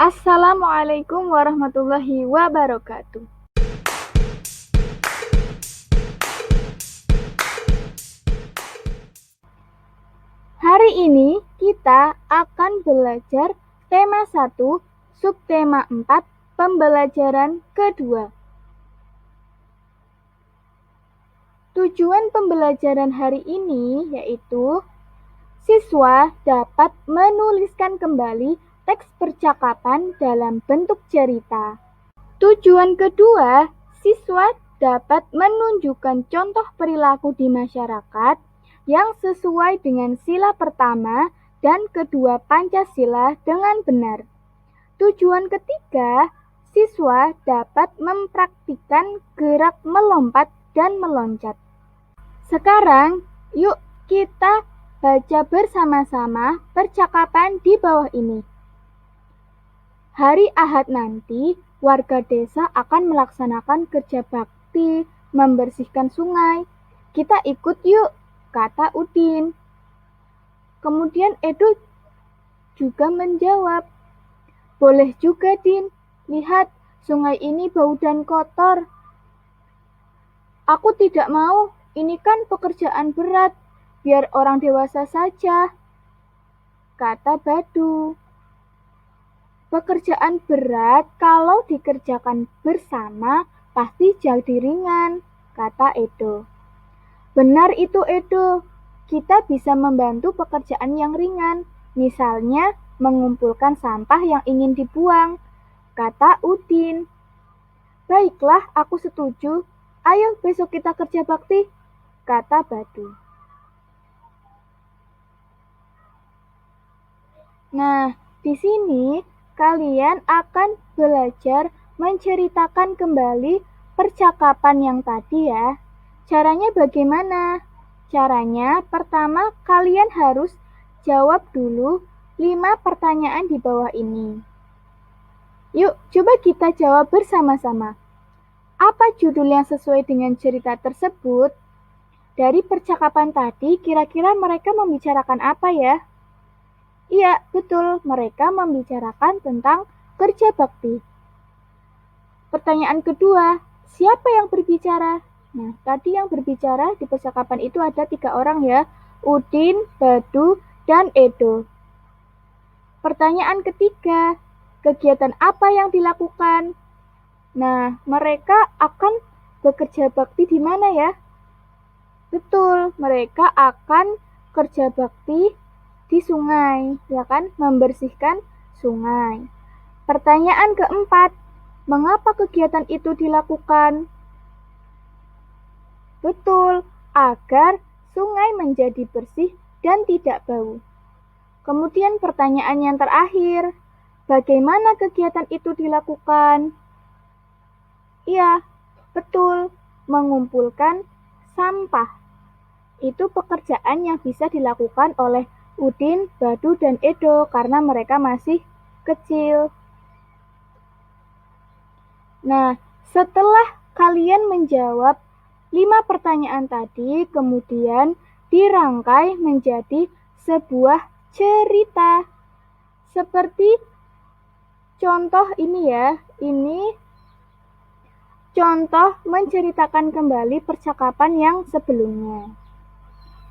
Assalamualaikum warahmatullahi wabarakatuh. Hari ini kita akan belajar tema 1, subtema 4, pembelajaran kedua. Tujuan pembelajaran hari ini yaitu siswa dapat menuliskan kembali teks percakapan dalam bentuk cerita. Tujuan kedua, siswa dapat menunjukkan contoh perilaku di masyarakat yang sesuai dengan sila pertama dan kedua Pancasila dengan benar. Tujuan ketiga, siswa dapat mempraktikkan gerak melompat dan meloncat. Sekarang, yuk kita baca bersama-sama percakapan di bawah ini. Hari Ahad nanti, warga desa akan melaksanakan kerja bakti, membersihkan sungai. Kita ikut yuk, kata Udin. Kemudian Edo juga menjawab, boleh juga, Din. Lihat, sungai ini bau dan kotor. Aku tidak mau, ini kan pekerjaan berat. Biar orang dewasa saja, kata Badu. Pekerjaan berat kalau dikerjakan bersama pasti jadi ringan, kata Edo. Benar itu, Edo. Kita bisa membantu pekerjaan yang ringan, misalnya mengumpulkan sampah yang ingin dibuang, kata Udin. Baiklah, aku setuju. Ayo besok kita kerja bakti, kata Badu. Nah, di sini kalian akan belajar menceritakan kembali percakapan yang tadi ya. Caranya bagaimana? Caranya pertama kalian harus jawab dulu 5 pertanyaan di bawah ini. Yuk, coba kita jawab bersama-sama. Apa judul yang sesuai dengan cerita tersebut? Dari percakapan tadi, kira-kira mereka membicarakan apa ya? Iya, betul. Mereka membicarakan tentang kerja bakti. Pertanyaan kedua, siapa yang berbicara? Nah, tadi yang berbicara di percakapan itu ada 3 orang ya, Udin, Badu, dan Edo. Pertanyaan ketiga, kegiatan apa yang dilakukan? Nah, mereka akan bekerja bakti di mana ya? Betul, mereka akan kerja bakti di sungai, ya kan? Membersihkan sungai. Pertanyaan keempat, mengapa kegiatan itu dilakukan? Betul, agar sungai menjadi bersih dan tidak bau. Kemudian pertanyaan yang terakhir, bagaimana kegiatan itu dilakukan? Iya, betul, mengumpulkan sampah. Itu pekerjaan yang bisa dilakukan oleh Udin, Badu, dan Edo karena mereka masih kecil. Nah, setelah kalian menjawab 5 pertanyaan tadi, kemudian dirangkai menjadi sebuah cerita. Seperti contoh ini ya, ini contoh menceritakan kembali percakapan yang sebelumnya.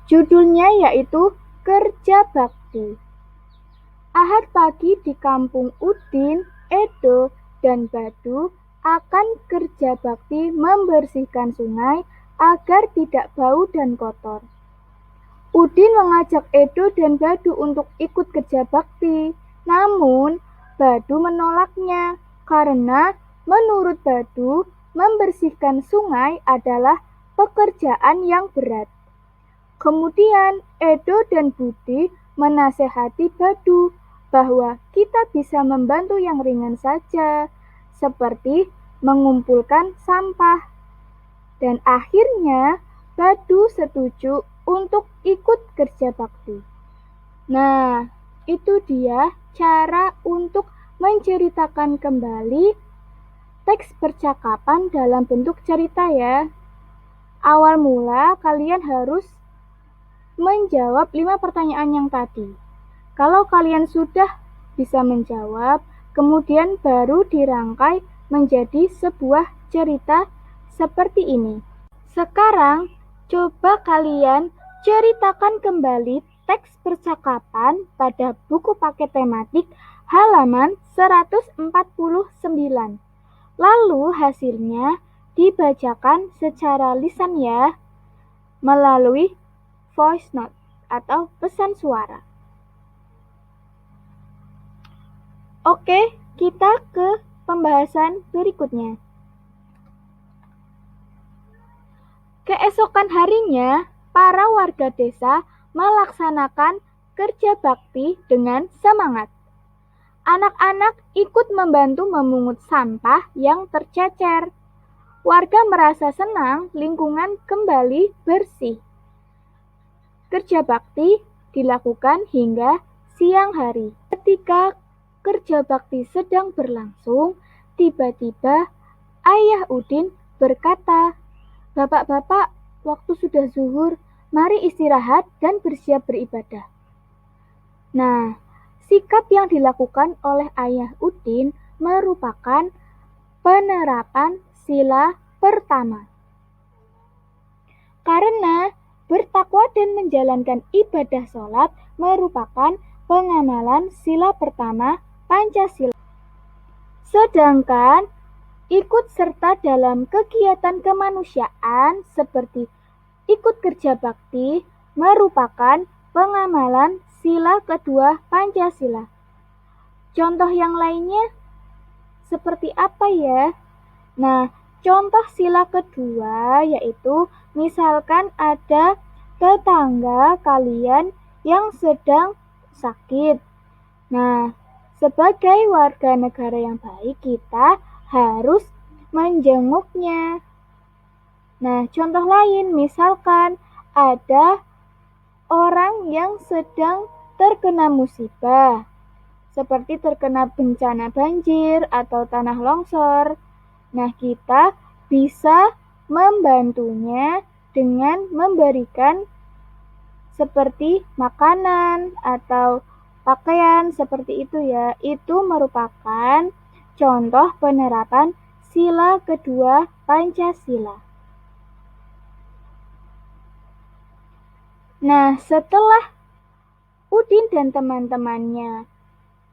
Judulnya yaitu Kerja Bakti. Ahad pagi di kampung Udin, Edo, dan Badu akan kerja bakti membersihkan sungai agar tidak bau dan kotor. Udin mengajak Edo dan Badu untuk ikut kerja bakti, namun Badu menolaknya karena menurut Badu membersihkan sungai adalah pekerjaan yang berat. Kemudian Edo dan Budi menasehati Badu bahwa kita bisa membantu yang ringan saja, seperti mengumpulkan sampah. Dan akhirnya Badu setuju untuk ikut kerja bakti. Nah, itu dia cara untuk menceritakan kembali teks percakapan dalam bentuk cerita ya. Awal mula kalian harus menjawab 5 pertanyaan yang tadi. Kalau kalian sudah bisa menjawab, kemudian baru dirangkai menjadi sebuah cerita seperti ini. Sekarang, coba kalian ceritakan kembali teks percakapan pada buku paket tematik halaman 149. Lalu hasilnya dibacakan secara lisan ya, melalui voice note atau pesan suara. Oke, kita ke pembahasan berikutnya. Keesokan harinya, para warga desa melaksanakan kerja bakti dengan semangat. Anak-anak ikut membantu memungut sampah yang tercecer. Warga merasa senang lingkungan kembali bersih. Kerja bakti dilakukan hingga siang hari. Ketika kerja bakti sedang berlangsung, tiba-tiba Ayah Udin berkata, "Bapak-bapak, waktu sudah zuhur, mari istirahat dan bersiap beribadah." Nah, sikap yang dilakukan oleh Ayah Udin merupakan penerapan sila pertama. Karena bertakwa dan menjalankan ibadah sholat merupakan pengamalan sila pertama Pancasila. Sedangkan ikut serta dalam kegiatan kemanusiaan seperti ikut kerja bakti merupakan pengamalan sila kedua Pancasila. Contoh yang lainnya seperti apa ya? Nah, contoh sila kedua yaitu misalkan ada tetangga kalian yang sedang sakit. Nah, sebagai warga negara yang baik, kita harus menjenguknya. Nah, contoh lain misalkan ada orang yang sedang terkena musibah, seperti terkena bencana banjir atau tanah longsor. Nah, kita bisa membantunya dengan memberikan seperti makanan atau pakaian seperti itu ya. Itu merupakan contoh penerapan sila kedua Pancasila. Nah, setelah Udin dan teman-temannya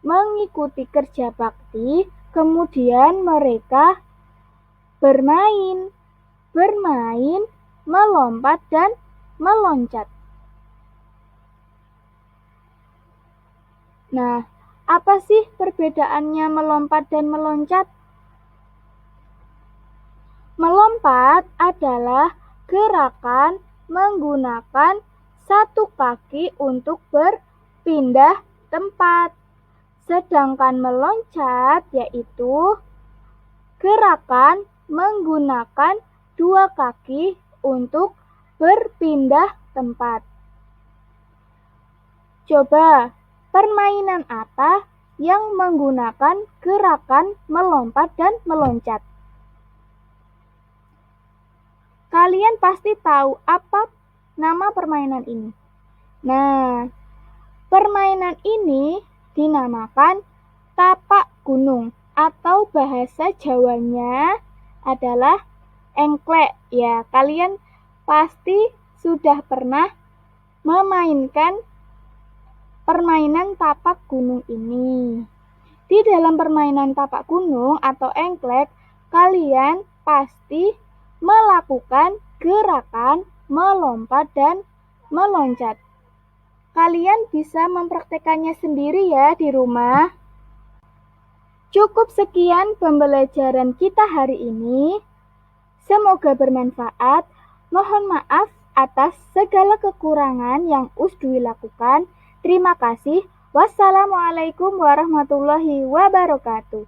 mengikuti kerja bakti, kemudian mereka bermain, melompat dan meloncat. Nah, apa sih perbedaannya melompat dan meloncat? Melompat adalah gerakan menggunakan satu kaki untuk berpindah tempat. Sedangkan meloncat yaitu gerakan menggunakan dua kaki untuk berpindah tempat. Coba, permainan apa yang menggunakan gerakan melompat dan meloncat? Kalian pasti tahu apa nama permainan ini. Nah, permainan ini dinamakan tapak gunung atau bahasa Jawanya adalah engklek. Ya, kalian pasti sudah pernah memainkan permainan tapak gunung ini. Di dalam permainan tapak gunung atau engklek, kalian pasti melakukan gerakan melompat dan meloncat. Kalian bisa mempraktekannya sendiri ya di rumah. Cukup sekian pembelajaran kita hari ini. Semoga bermanfaat. Mohon maaf atas segala kekurangan yang Usdwi lakukan. Terima kasih. Wassalamualaikum warahmatullahi wabarakatuh.